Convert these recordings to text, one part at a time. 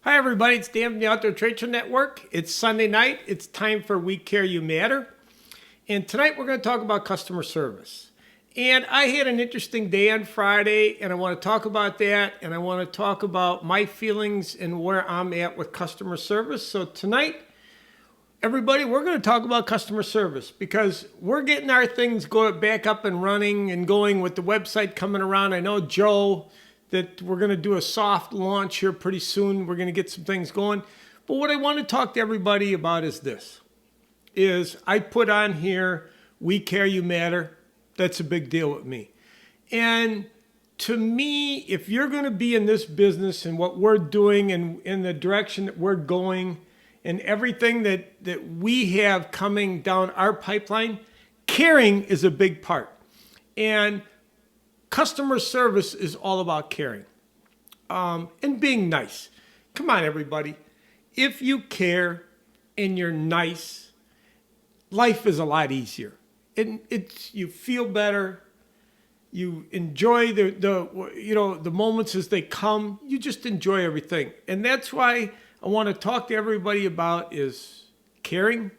Hi everybody, it's Dan from the Outdoor Trade Show Network. It's Sunday night. It's time for We Care You Matter. And tonight we're going to talk about customer service. And I had an interesting day on Friday, and I want to talk about that, and I want to talk about my feelings and where I'm at with customer service. So tonight, everybody, we're going to talk about customer service because we're getting our things back up and running and going with the website coming around. I know Joe that we're going to do a soft launch here pretty soon. We're going to get some things going. But what I want to talk to everybody about is this, is I put on here, We Care You Matter. That's a big deal with me. And to me, if you're going to be in this business and what we're doing and in the direction that we're going and everything that we have coming down our pipeline, caring is a big part. And customer service is all about caring and being nice. Come on, everybody. If you care and you're nice, life is a lot easier. And you feel better. You enjoy the moments as they come. You just enjoy everything. And that's why I want to talk to everybody about is caring,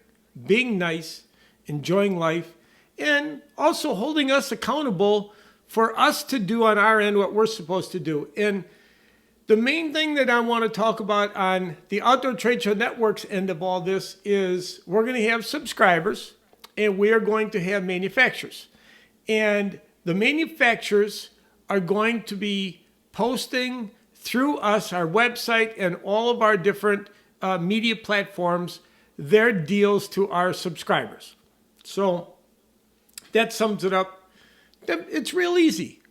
being nice, enjoying life, and also holding us accountable for us to do on our end what we're supposed to do. And the main thing that I want to talk about on the Outdoor Trade Show Network's end of all this is we're going to have subscribers and we are going to have manufacturers. And the manufacturers are going to be posting through us, our website, and all of our different media platforms, their deals to our subscribers. So that sums it up. It's real easy.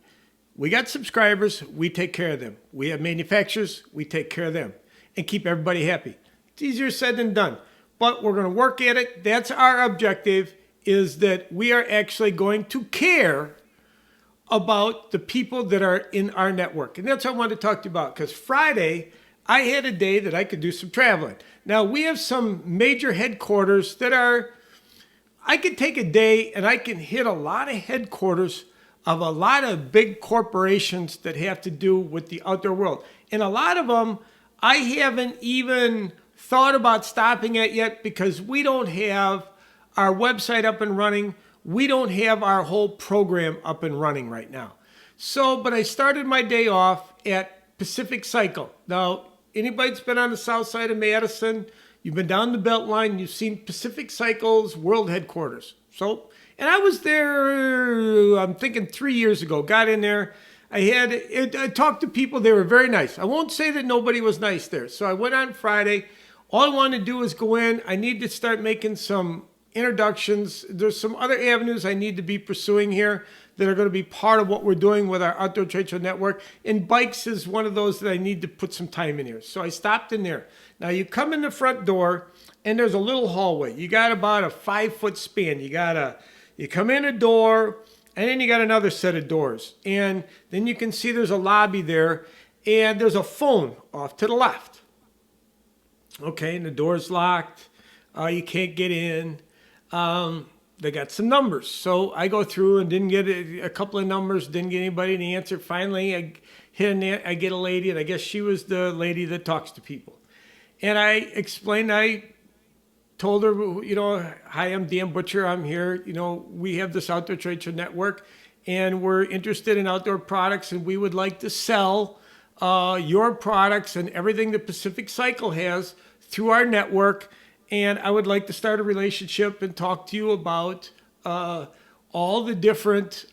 We got subscribers, we take care of them. We have manufacturers, we take care of them and keep everybody happy. It's easier said than done, but we're going to work at it. That's our objective, is that we are actually going to care about the people that are in our network. And that's what I wanted to talk to you about, because Friday, I had a day that I could do some traveling. Now, we have some major headquarters that are, I could take a day and I can hit a lot of headquarters of a lot of big corporations that have to do with the outdoor world. And a lot of them I haven't even thought about stopping at yet because we don't have our website up and running. We don't have our whole program up and running right now. So, but I started my day off at Pacific Cycle. Now, anybody that's been on the south side of Madison, you've been down the Beltline, you've seen Pacific Cycle's world headquarters. So, and I was there, I'm thinking 3 years ago, got in there. I talked to people, they were very nice. I won't say that nobody was nice there. So I went on Friday. All I wanted to do was go in. I need to start making some introductions. There's some other avenues I need to be pursuing here that are going to be part of what we're doing with our Outdoor Trade Show Network. And bikes is one of those that I need to put some time in here. So I stopped in there. Now you come in the front door and there's a little hallway. You got about a 5-foot span. You come in a door and then you got another set of doors. And then you can see there's a lobby there and there's a phone off to the left. Okay, and the door's locked. You can't get in. They got some numbers. So I go through and didn't get a couple of numbers, didn't get anybody to answer. Finally, I get a lady, and I guess she was the lady that talks to people. And I told her, hi, I'm Dan Butcher. I'm here. We have this Outdoor Trade Show Network, and we're interested in outdoor products, and we would like to sell your products and everything that Pacific Cycle has through our network. And I would like to start a relationship and talk to you about all the different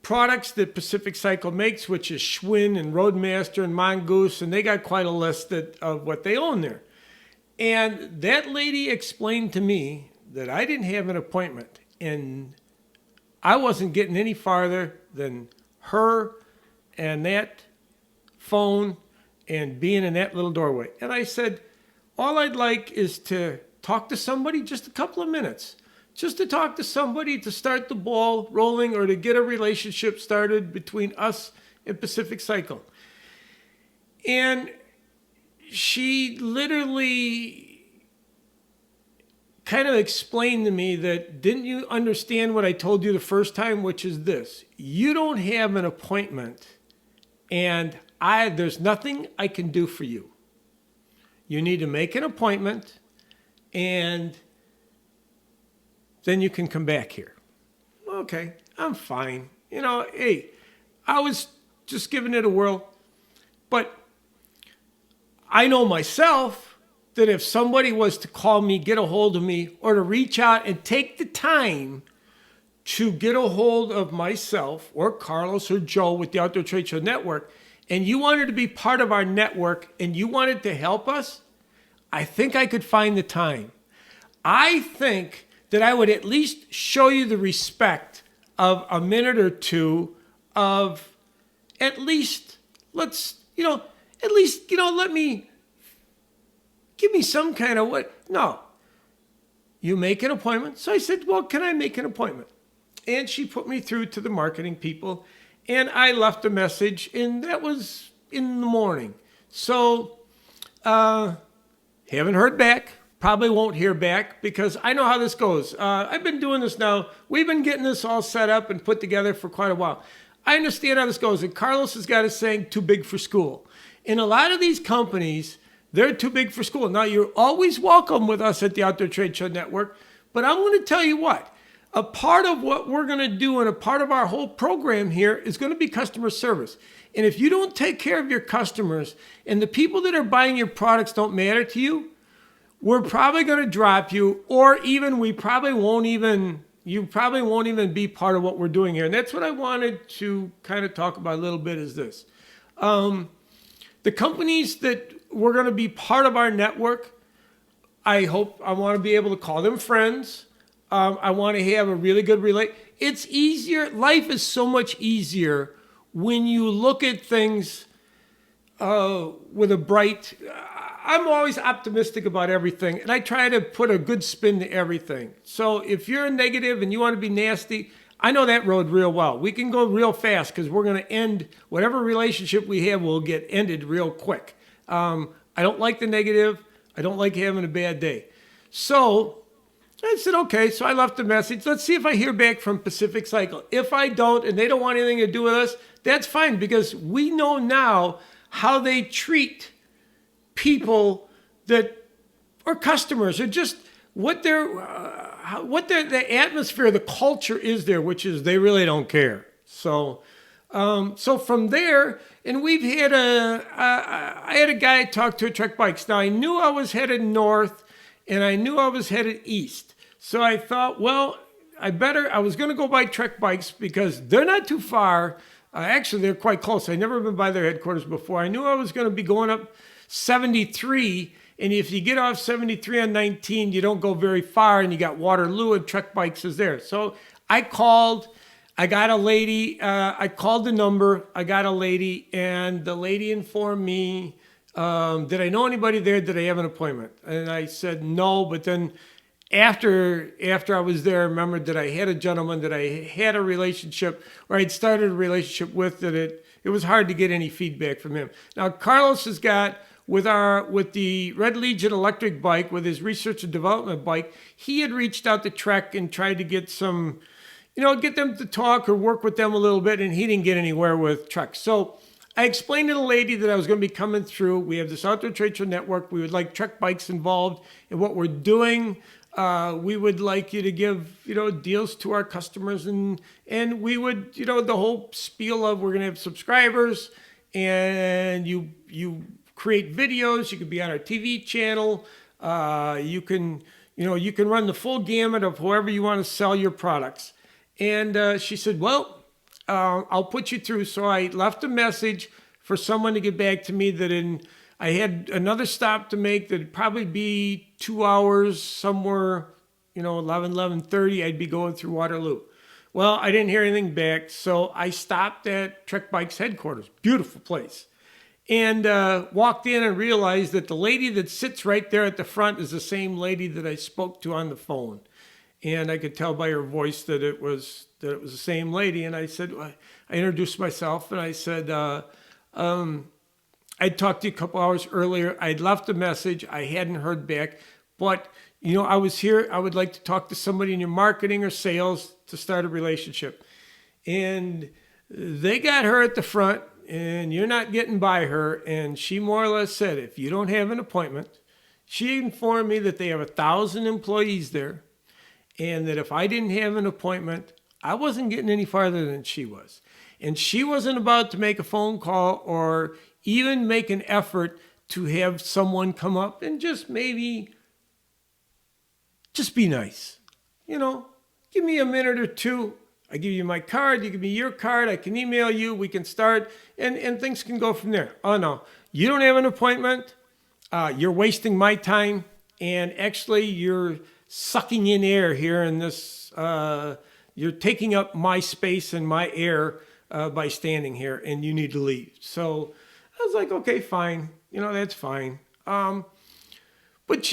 products that Pacific Cycle makes, which is Schwinn and Roadmaster and Mongoose, and they got quite a list of what they own there. And that lady explained to me that I didn't have an appointment, and I wasn't getting any farther than her and that phone and being in that little doorway. And I said, all I'd like is to talk to somebody just a couple of minutes, just to talk to somebody to start the ball rolling or to get a relationship started between us and Pacific Cycle. And she literally kind of explained to me that, didn't you understand what I told you the first time, which is this: you don't have an appointment and there's nothing I can do for you. You need to make an appointment, and then you can come back here. Okay, I'm fine. Hey, I was just giving it a whirl. But I know myself that if somebody was to call me, get a hold of me, or to reach out and take the time to get a hold of myself or Carlos or Joe with the Outdoor Trade Show Network, and you wanted to be part of our network and you wanted to help us, I think I could find the time. I think that I would at least show you the respect of a minute or two of at least, let me, give me some kind of what? No. You make an appointment. So I said, well, can I make an appointment? And she put me through to the marketing people, and I left a message, and that was in the morning. So, haven't heard back. Probably won't hear back because I know how this goes. I've been doing this now. We've been getting this all set up and put together for quite a while. I understand how this goes. And Carlos has got a saying, too big for school. In a lot of these companies, they're too big for school. Now, you're always welcome with us at the Outdoor Trade Show Network. But I'm going to tell you what. A part of what we're going to do and a part of our whole program here is going to be customer service. And if you don't take care of your customers and the people that are buying your products don't matter to you, we're probably going to drop you, or even you probably won't even be part of what we're doing here. And that's what I wanted to kind of talk about a little bit is this. The companies that we're going to be part of our network, I want to be able to call them friends. I want to have a really good It's easier. Life is so much easier when you look at things with a bright. I'm always optimistic about everything, and I try to put a good spin to everything. So if you're negative and you want to be nasty, I know that road real well. We can go real fast because we're going to end whatever relationship we have will get ended real quick. I don't like the negative. I don't like having a bad day. So I said, okay, so I left a message. Let's see if I hear back from Pacific Cycle. If I don't, and they don't want anything to do with us, that's fine because we know now how they treat people that are customers, or just what the atmosphere, the culture is there, which is they really don't care. So from there, and I had a guy talk to at Trek Bikes. Now I knew I was headed north, and I knew I was headed east. So I thought, well, I was going to go by Trek Bikes because they're not too far. Actually, they're quite close. I'd never been by their headquarters before. I knew I was going to be going up 73, and if you get off 73 on 19, you don't go very far, and you got Waterloo, and Trek Bikes is there. So I called. I got a lady. I called the number. I got a lady, and the lady informed me, did I know anybody there? Did I have an appointment? And I said no, but then after I was there, I remembered that I had a gentleman that I had a relationship, or I'd started a relationship with, that it was hard to get any feedback from him. Now, Carlos has got, with the Red Legion electric bike, with his research and development bike, he had reached out to Trek and tried to get some, get them to talk or work with them a little bit, and he didn't get anywhere with Trek. So I explained to the lady that I was going to be coming through. We have this Outdoor Trade Show Network. We would like Trek Bikes involved in what we're doing. We would like you to give, deals to our customers, and we would, the whole spiel of we're going to have subscribers, and you create videos. You could be on our TV channel. You can run the full gamut of however you want to sell your products. And she said, well, I'll put you through. So I left a message for someone to get back to me I had another stop to make that'd probably be 2 hours somewhere, 11:30, I'd be going through Waterloo. Well, I didn't hear anything back, so I stopped at Trek Bikes headquarters. Beautiful place. And walked in and realized that the lady that sits right there at the front is the same lady that I spoke to on the phone. And I could tell by her voice that it was the same lady. And I said, I introduced myself, and I said, I'd talked to you a couple hours earlier. I'd left a message. I hadn't heard back. But, I was here. I would like to talk to somebody in your marketing or sales to start a relationship. And they got her at the front. and you're not getting by her. And she more or less said, if you don't have an appointment, she informed me that they have 1,000 employees there, and that if I didn't have an appointment, I wasn't getting any farther than she was. And she wasn't about to make a phone call or even make an effort to have someone come up and just maybe just be nice. You know, give me a minute or two. I give you my card, you give me your card, I can email you, we can start, and things can go from there. Oh no, you don't have an appointment, you're wasting my time, and actually you're sucking in air here in this, you're taking up my space and my air by standing here, and you need to leave. So I was like, okay, fine, that's fine. But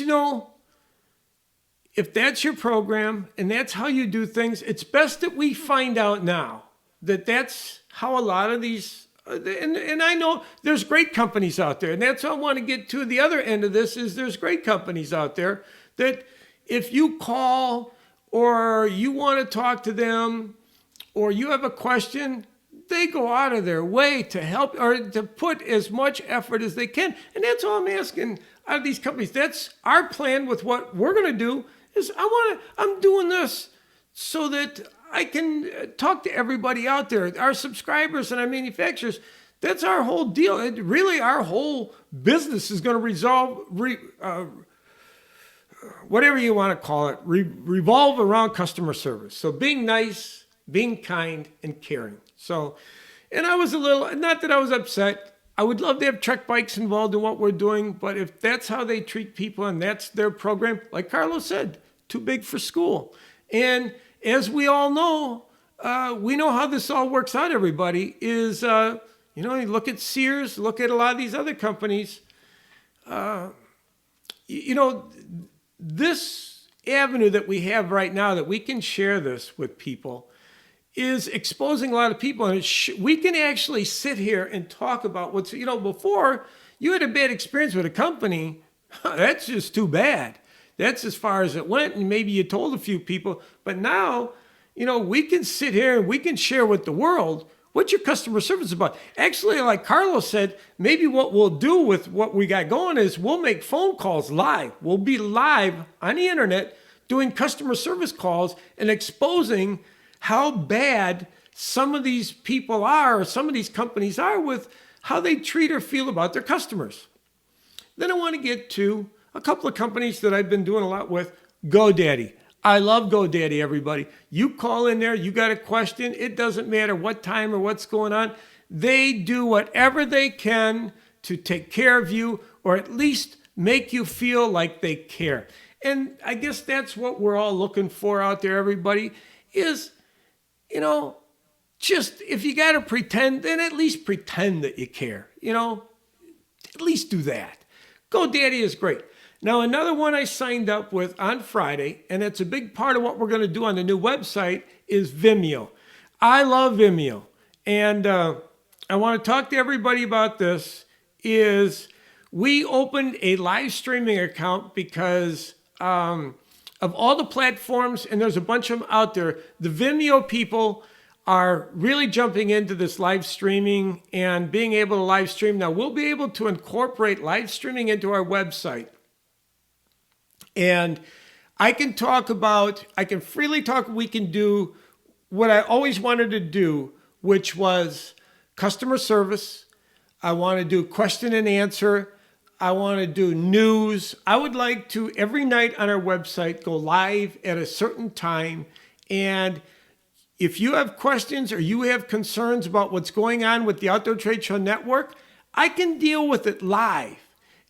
if that's your program and that's how you do things, it's best that we find out now that that's how a lot of these, and I know there's great companies out there, and that's what I want to get to. The other end of this is there's great companies out there that if you call or you want to talk to them or you have a question, they go out of their way to help or to put as much effort as they can. And that's all I'm asking out of these companies. That's our plan with what we're going to do. I'm doing this so that I can talk to everybody out there, our subscribers and our manufacturers. That's our whole deal. Really, our whole business is going to whatever you want to call it, revolve around customer service. So being nice, being kind, and caring. So, and I was not that I was upset. I would love to have Trek Bikes involved in what we're doing, but if that's how they treat people and that's their program, like Carlos said, too big for school. And as we all know, we know how this all works out, everybody, is, you look at Sears, look at a lot of these other companies, this avenue that we have right now that we can share this with people is exposing a lot of people. And we can actually sit here and talk about what's, before you had a bad experience with a company, that's just too bad. That's as far as it went. And maybe you told a few people, but now, we can sit here and we can share with the world what your customer service is about. Actually, like Carlos said, maybe what we'll do with what we got going is we'll make phone calls live. We'll be live on the internet doing customer service calls and exposing how bad some of these people are, or some of these companies are with how they treat or feel about their customers. Then I want to get to a couple of companies that I've been doing a lot with. GoDaddy. I love GoDaddy, everybody. You call in there, you got a question, it doesn't matter what time or what's going on. They do whatever they can to take care of you, or at least make you feel like they care. And I guess that's what we're all looking for out there, everybody, is, just if you got to pretend, then at least pretend that you care. At least do that. GoDaddy is great. Now, another one I signed up with on Friday, and it's a big part of what we're going to do on the new website, is Vimeo. I love Vimeo. And I want to talk to everybody about this, is we opened a live streaming account because of all the platforms, and there's a bunch of them out there, the Vimeo people are really jumping into this live streaming and being able to live stream. Now, we'll be able to incorporate live streaming into our website. And I can freely talk, we can do what I always wanted to do, which was customer service. I want to do question and answer. I want to do news. I would like to, every night on our website, go live at a certain time. And if you have questions or you have concerns about what's going on with the Outdoor Trade Show Network, I can deal with it live.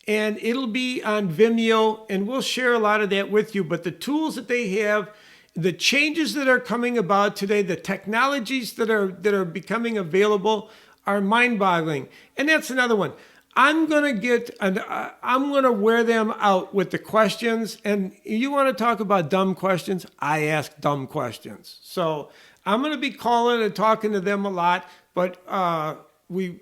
And it'll be on Vimeo, and we'll share a lot of that with you. But the tools that they have, the changes that are coming about today, the technologies that are becoming available are mind-boggling. And that's another one. I'm going to wear them out with the questions. And you want to talk about dumb questions? I ask dumb questions. So I'm going to be calling and talking to them a lot. But we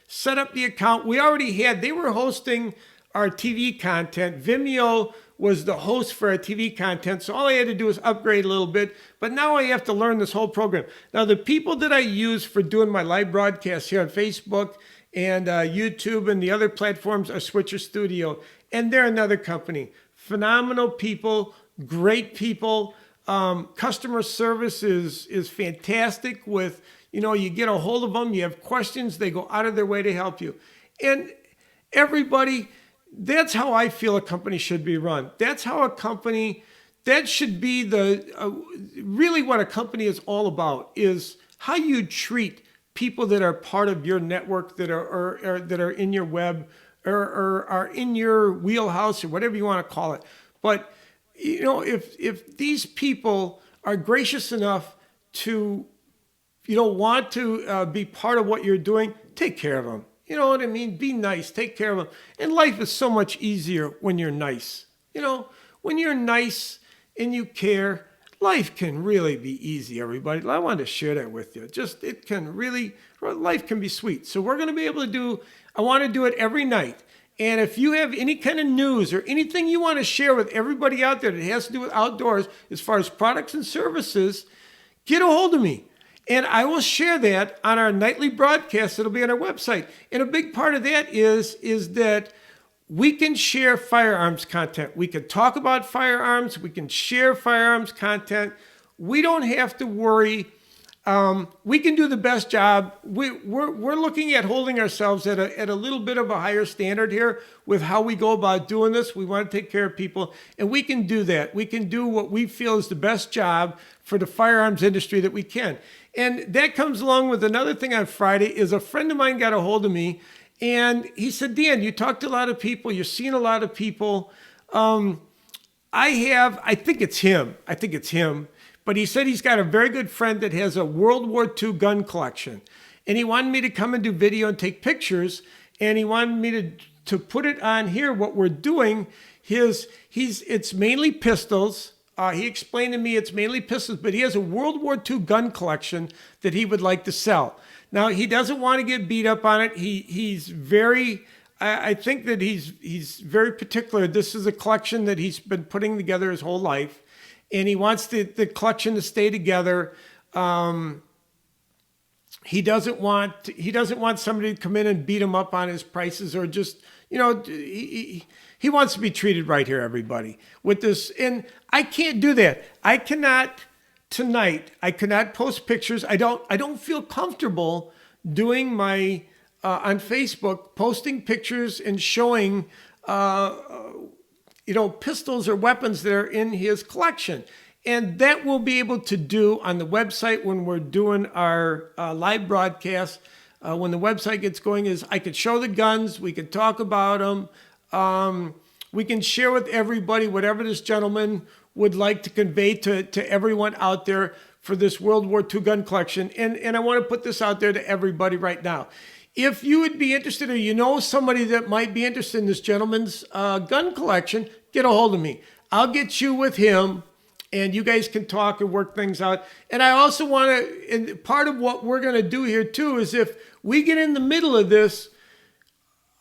set up the account. They were hosting our TV content. Vimeo was the host for our TV content. So all I had to do was upgrade a little bit. But now I have to learn this whole program. Now, the people that I use for doing my live broadcasts here on Facebook and YouTube and the other platforms are Switcher Studio. And they're another company. Phenomenal people, great people. Customer service is fantastic with, you get a hold of them, you have questions, they go out of their way to help you. And everybody, that's how I feel a company should be run. That's how that should be really what a company is all about, is how you treat people that are part of your network, that are in your web or are in your wheelhouse or whatever you want to call it. But if these people are gracious enough to, want to be part of what you're doing, take care of them. You know what I mean? Be nice, take care of them. And life is so much easier when you're nice. When you're nice and you care, life can really be easy, everybody. I wanted to share that with you. Life can be sweet. So we're going to be able to I want to do it every night. And if you have any kind of news or anything you want to share with everybody out there that has to do with outdoors, as far as products and services, get a hold of me. And I will share that on our nightly broadcast. It'll be on our website. And a big part of that is that we can share firearms content. We can talk about firearms. We can share firearms content. We don't have to worry. We can do the best job. We're looking at holding ourselves at a little bit of a higher standard here with how we go about doing this. We want to take care of people, and we can do that. We can do what we feel is the best job for the firearms industry that we can. And that comes along with another thing on Friday is a friend of mine got a hold of me, and he said, Dan, you talk to a lot of people. You're seeing a lot of people. I think it's him. But he said he's got a very good friend that has a World War II gun collection. And he wanted me to come and do video and take pictures. And he wanted me to put it on here, what we're doing. It's mainly pistols. He explained to me it's mainly pistols, but he has a World War II gun collection that he would like to sell. Now, he doesn't want to get beat up on it. I think that he's very particular. This is a collection that he's been putting together his whole life. And he wants the collection to stay together. He doesn't want somebody to come in and beat him up on his prices, or just, he wants to be treated right here, everybody, with this. And I can't do that. I cannot post pictures. I don't feel comfortable doing my on Facebook, posting pictures and showing pistols or weapons that are in his collection. And that we'll be able to do on the website when we're doing our live broadcast. When the website gets going, is I could show the guns, we could talk about them, we can share with everybody whatever this gentleman would like to convey to everyone out there for this World War II gun collection. And I want to put this out there to everybody right now. If you would be interested, or somebody that might be interested in this gentleman's gun collection, get a hold of me. I'll get you with him, and you guys can talk and work things out. And I also want to, and part of what we're going to do here too, is if we get in the middle of this,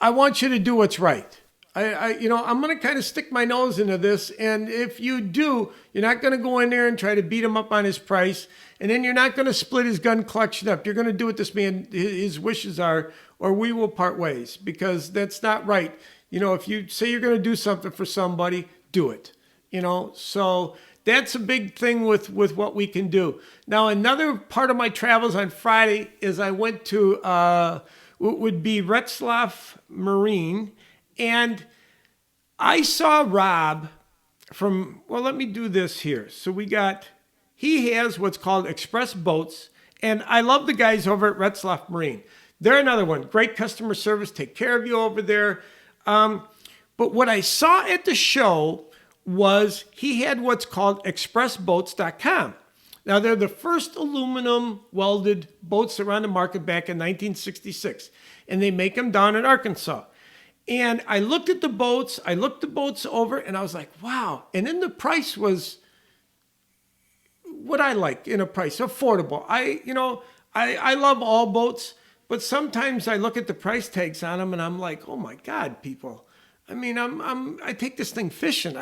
I want you to do what's right. I'm going to kind of stick my nose into this. And if you do, you're not going to go in there and try to beat him up on his price. And then you're not going to split his gun collection up. You're going to do what this man, his wishes are, or we will part ways, because that's not right. If you say you're going to do something for somebody, do it. So that's a big thing with what we can do. Now, another part of my travels on Friday is I went to what would be Retzlaff Marine. And I saw Rob let me do this here. So he has what's called Express Boats. And I love the guys over at Retzlaff Marine. They're another one. Great customer service. Take care of you over there. But what I saw at the show was he had what's called expressboats.com. Now, they're the first aluminum welded boats that were on the market back in 1966. And they make them down in Arkansas. And I looked at the boats, over, and I was like, wow. And then the price was what I like in a price, affordable. I love all boats, but sometimes I look at the price tags on them and I'm like, oh my God, people. I mean, I take this thing fishing.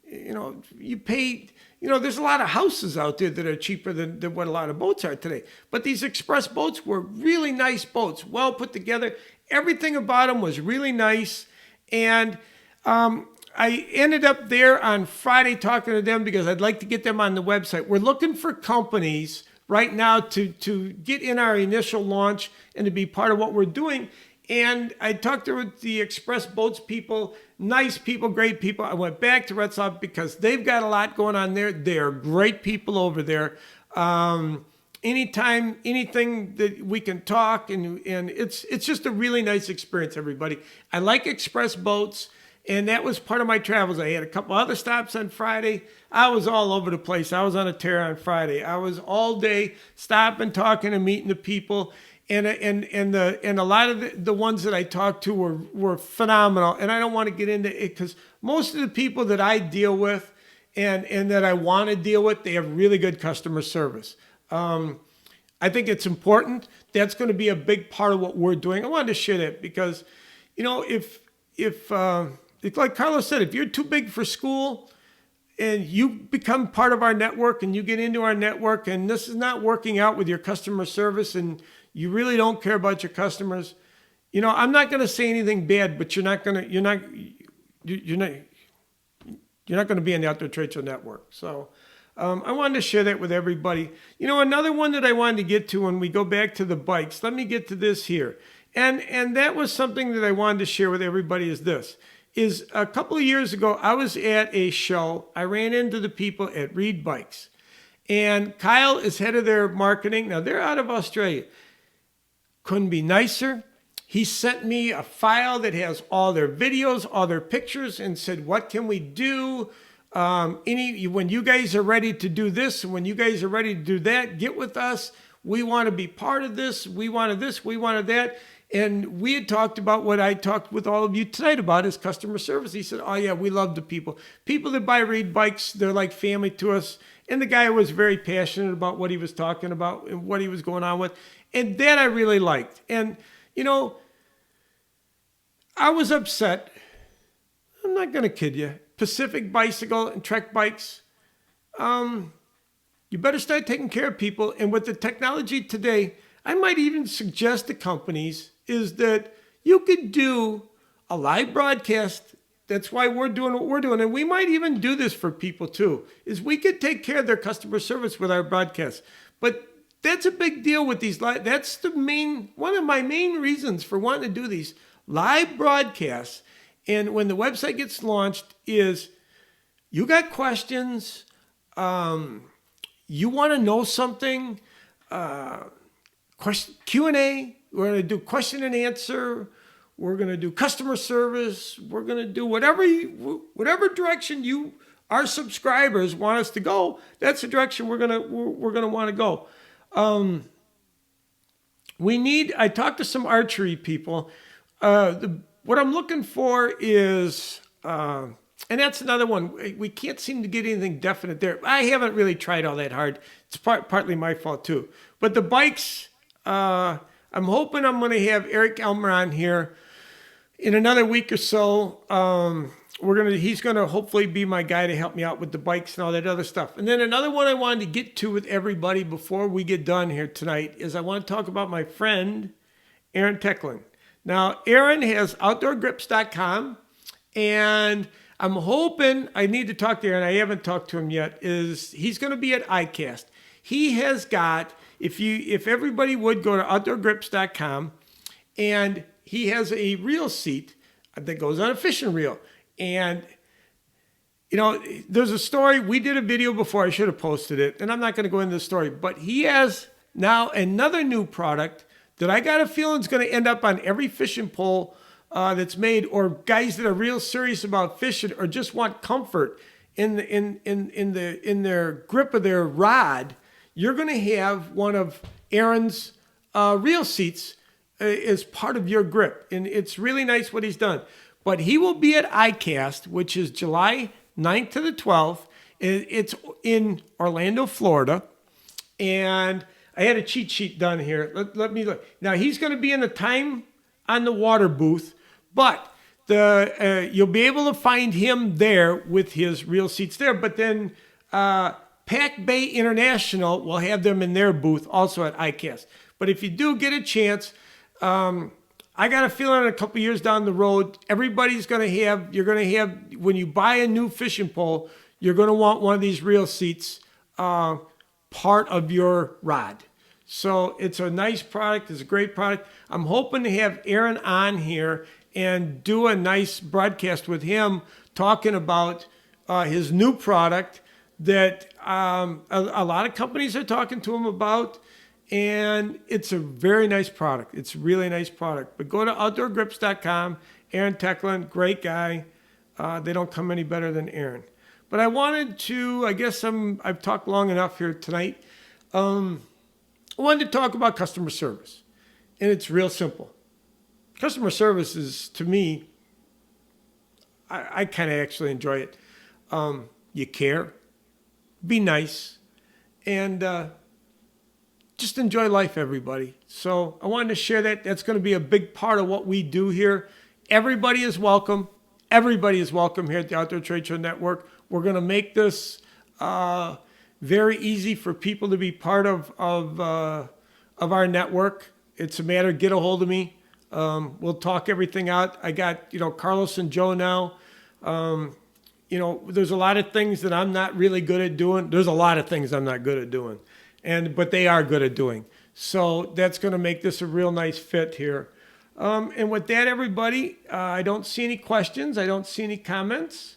You pay, there's a lot of houses out there that are cheaper than what a lot of boats are today. But these express boats were really nice boats, well put together. Everything about them was really nice. And I ended up there on Friday talking to them because I'd like to get them on the website. We're looking for companies right now to get in our initial launch and to be part of what we're doing. And I talked to the Express Boats people, nice people, great people. I went back to Retzlaff because they've got a lot going on there. They're great people over there. Anytime, anything that we can talk, and it's just a really nice experience, everybody. I like Express Boats, and that was part of my travels. I had a couple other stops on Friday. I was all over the place. I was on a tear on Friday. I was all day stopping, talking, and meeting the people. And a lot of the ones that I talked to were phenomenal. And I don't want to get into it because most of the people that I deal with and that I want to deal with, they have really good customer service. I think it's important. That's going to be a big part of what we're doing. I wanted to share that because, if like Carlos said, if you're too big for school and you become part of our network and you get into our network and this is not working out with your customer service and you really don't care about your customers, I'm not going to say anything bad, but you're not going to be in the Outdoor Trade Show Network. So I wanted to share that with everybody. Another one that I wanted to get to when we go back to the bikes, let me get to this here. And that was something that I wanted to share with everybody is a couple of years ago, I was at a show. I ran into the people at Reed Bikes. And Kyle is head of their marketing. Now, they're out of Australia. Couldn't be nicer. He sent me a file that has all their videos, all their pictures, and said, what can we do? When you guys are ready to do this, when you guys are ready to do that, get with us. We want to be part of this. We wanted this. We wanted that. And we had talked about what I talked with all of you tonight about is customer service. He said, oh, yeah, we love the people. People that buy Reed Bikes, they're like family to us. And the guy was very passionate about what he was talking about and what he was going on with. And that I really liked. And, I was upset. I'm not going to kid you. Pacific Bicycle and Trek Bikes, you better start taking care of people. And with the technology today, I might even suggest to companies is that you could do a live broadcast. That's why we're doing what we're doing. And we might even do this for people too, is we could take care of their customer service with our broadcasts. But that's a big deal with these live. That's one of my main reasons for wanting to do these live broadcasts. And when the website gets launched is you got questions, you want to know something, Q&A, we're going to do question and answer, we're going to do customer service, we're going to do whatever direction our subscribers want us to go, that's the direction we're going to want to go. I talked to some archery people. What I'm looking for is, and that's another one, we can't seem to get anything definite there. I haven't really tried all that hard. It's partly my fault too. But the bikes, I'm hoping I'm going to have Eric Elmer on here in another week or so. He's going to hopefully be my guy to help me out with the bikes and all that other stuff. And then another one I wanted to get to with everybody before we get done here tonight is I want to talk about my friend, Aaron Tecklin. Now, Aaron has outdoorgrips.com, and I'm hoping, I need to talk to Aaron, I haven't talked to him yet, he's going to be at ICAST. He has got, if everybody would go to outdoorgrips.com, and he has a reel seat that goes on a fishing reel. And, there's a story, we did a video before, I should have posted it, and I'm not going to go into the story, but he has now another new product that I got a feeling is going to end up on every fishing pole that's made, or guys that are real serious about fishing or just want comfort in their grip of their rod. You're going to have one of Aaron's reel seats as part of your grip, and it's really nice what he's done. But he will be at ICAST, which is July 9th to the 12th. It's in Orlando, Florida, and I had a cheat sheet done here. Let me look. Now, he's going to be in the time on the water booth, but you'll be able to find him there with his reel seats there. But then Pac Bay International will have them in their booth also at ICAST. But if you do get a chance, I got a feeling a couple years down the road, everybody's going to have, you're going to have, when you buy a new fishing pole, you're going to want one of these reel seats part of your rod. So it's a nice product. It's a great product. I'm hoping to have Aaron on here and do a nice broadcast with him talking about his new product that a lot of companies are talking to him about. And it's a very nice product. It's a really nice product. But go to outdoorgrips.com. Aaron Tecklin, great guy. They don't come any better than Aaron. But I wanted to, I guess I've talked long enough here tonight. I wanted to talk about customer service. And it's real simple. Customer service is, to me, I kind of actually enjoy it. You care. Be nice. And just enjoy life, everybody. So I wanted to share that. That's going to be a big part of what we do here. Everybody is welcome. Everybody is welcome here at the Outdoor Trade Show Network. We're going to make this very easy for people to be part of our network. It's a matter of get a hold of me. We'll talk everything out. I got, Carlos and Joe now. There's a lot of things that I'm not really good at doing. There's a lot of things I'm not good at doing. But they are good at doing. So that's going to make this a real nice fit here. And with that, everybody, I don't see any questions. I don't see any comments.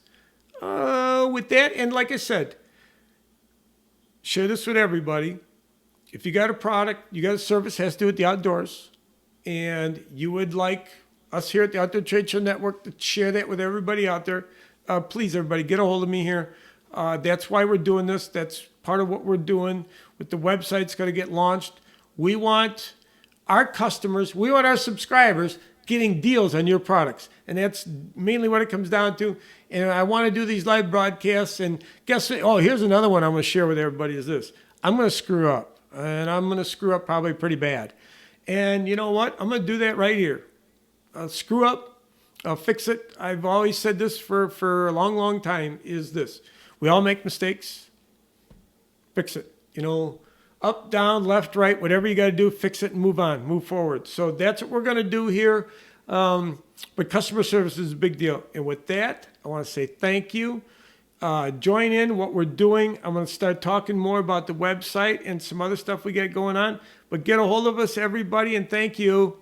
With that, and like I said, share this with everybody. If you got a product, you got a service, has to do with the outdoors, and you would like us here at the Outdoor Trade Show Network to share that with everybody out there, please, everybody, get a hold of me here. That's why we're doing this. That's part of what we're doing with the website's going to get launched. We want our customers, we want our subscribers getting deals on your products. And that's mainly what it comes down to. And I want to do these live broadcasts. And guess what? Oh, here's another one I'm going to share with everybody is this. I'm going to screw up. And I'm going to screw up probably pretty bad. And you know what? I'm going to do that right here. I'll screw up. I'll fix it. I've always said this for a long, long time is this. We all make mistakes. Fix it. Up, down, left, right, whatever you got to do, fix it and move on, move forward. So that's what we're going to do here. But customer service is a big deal. And with that, I want to say thank you. Join in what we're doing. I'm going to start talking more about the website and some other stuff we got going on. But get a hold of us, everybody, and thank you.